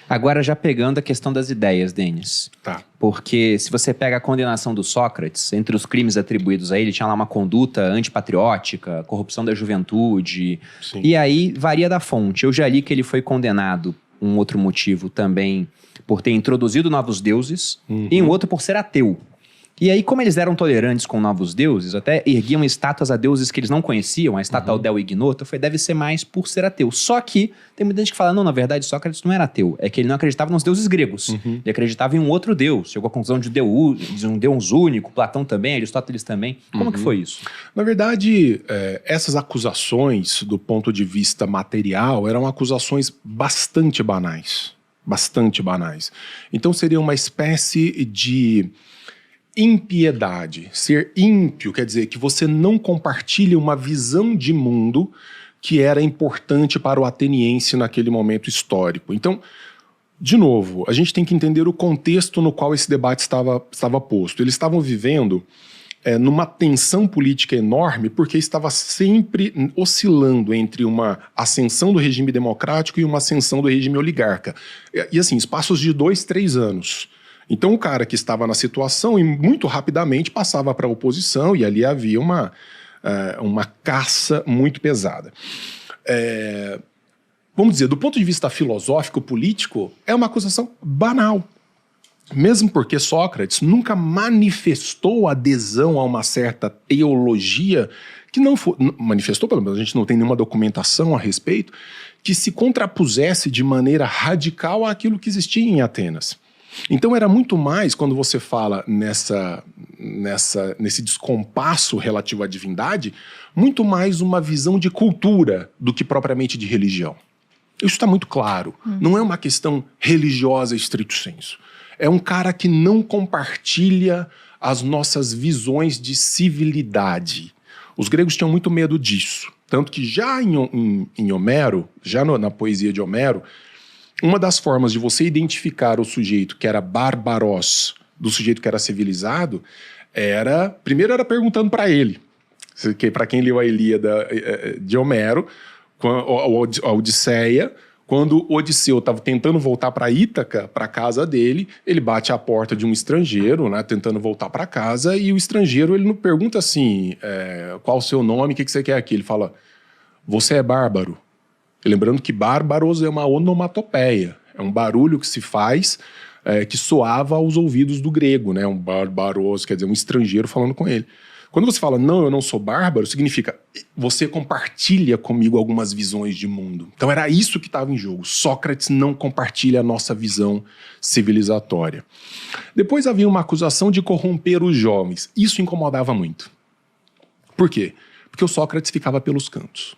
Agora, já pegando a questão das ideias, Denis. Tá. Porque se você pega a condenação do Sócrates, entre os crimes atribuídos a ele, tinha lá uma conduta antipatriótica, corrupção da juventude. Sim. E aí, varia da fonte. Eu já li que ele foi condenado, um outro motivo também, por ter introduzido novos deuses, e um outro por ser ateu. E aí, como eles eram tolerantes com novos deuses, até erguiam estátuas a deuses que eles não conheciam, a estátua ao Del Ignoto, deve ser mais por ser ateu. Só que tem muita gente que fala, não, na verdade, Sócrates não era ateu. É que ele não acreditava nos deuses gregos. Ele acreditava em um outro deus. Chegou à conclusão de um deus único, Platão também, Aristóteles também. Como que foi isso? Na verdade, essas acusações, do ponto de vista material, eram acusações bastante banais. Bastante banais. Então, seria uma espécie de impiedade. Ser ímpio quer dizer que você não compartilha uma visão de mundo que era importante para o ateniense naquele momento histórico. Então, de novo, a gente tem que entender o contexto no qual esse debate estava posto. Eles estavam vivendo numa tensão política enorme, porque estava sempre oscilando entre uma ascensão do regime democrático e uma ascensão do regime oligarca. E assim, espaços de 2, 3 anos. Então o cara que estava na situação e muito rapidamente passava para a oposição e ali havia uma caça muito pesada. Vamos dizer, do ponto de vista filosófico, político, é uma acusação banal. Mesmo porque Sócrates nunca manifestou adesão a uma certa teologia que não foi, manifestou, pelo menos a gente não tem nenhuma documentação a respeito, que se contrapusesse de maneira radical àquilo que existia em Atenas. Então era muito mais, quando você fala nesse descompasso relativo à divindade, muito mais uma visão de cultura do que propriamente de religião. Isso está muito claro. Não é uma questão religiosa estrito sensu. É um cara que não compartilha as nossas visões de civilidade. Os gregos tinham muito medo disso. Tanto que já em Homero, já na poesia de Homero, uma das formas de você identificar o sujeito que era barbaros do sujeito que era civilizado primeiro era perguntando para ele. Para quem leu a Ilíada de Homero, a Odisseia, quando Odisseu estava tentando voltar para Ítaca, para casa dele, ele bate à porta de um estrangeiro, né, tentando voltar para casa, e o estrangeiro ele não pergunta assim, qual o seu nome, o que você quer aqui? Ele fala, você é bárbaro. Lembrando que bárbaros é uma onomatopeia, é um barulho que se faz, que soava aos ouvidos do grego, né? Um bárbaros, quer dizer, um estrangeiro falando com ele. Quando você fala, não, eu não sou bárbaro, significa, você compartilha comigo algumas visões de mundo. Então era isso que estava em jogo. Sócrates não compartilha a nossa visão civilizatória. Depois havia uma acusação de corromper os jovens. Isso incomodava muito. Por quê? Porque o Sócrates ficava pelos cantos.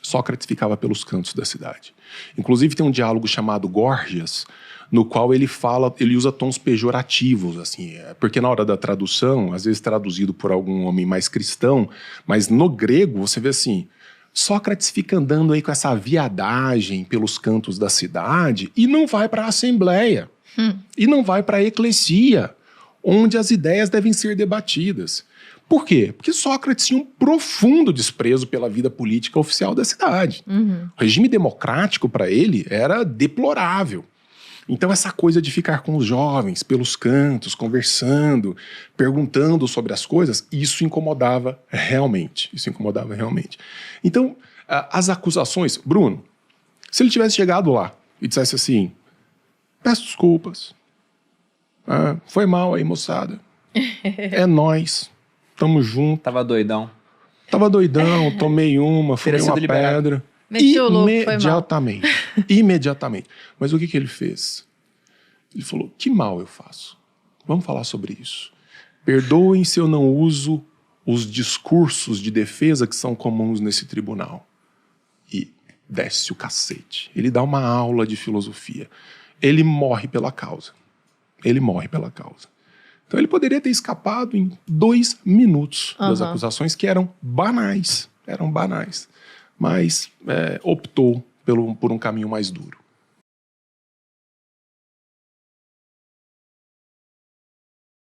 Sócrates ficava pelos cantos da cidade. Inclusive tem um diálogo chamado Górgias, no qual ele usa tons pejorativos, assim, porque na hora da tradução, às vezes traduzido por algum homem mais cristão, mas no grego você vê assim, Sócrates fica andando aí com essa viadagem pelos cantos da cidade e não vai para a assembleia, e não vai para a eclesia, onde as ideias devem ser debatidas. Por quê? Porque Sócrates tinha um profundo desprezo pela vida política oficial da cidade. O regime democrático, para ele, era deplorável. Então essa coisa de ficar com os jovens pelos cantos, conversando, perguntando sobre as coisas, isso incomodava realmente. Isso incomodava realmente. Então, as acusações... Bruno, se ele tivesse chegado lá e dissesse assim, peço desculpas, foi mal aí, moçada, é nóis. Tamo junto. Tava doidão. Tava doidão, tomei uma, fumei uma pedra. Meti o louco, foi mal. Imediatamente. Mas o que ele fez? Ele falou, que mal eu faço? Vamos falar sobre isso. Perdoem se eu não uso os discursos de defesa que são comuns nesse tribunal. E desce o cacete. Ele dá uma aula de filosofia. Ele morre pela causa. Ele morre pela causa. Então ele poderia ter escapado em 2 minutos das acusações que eram banais, mas optou por um caminho mais duro.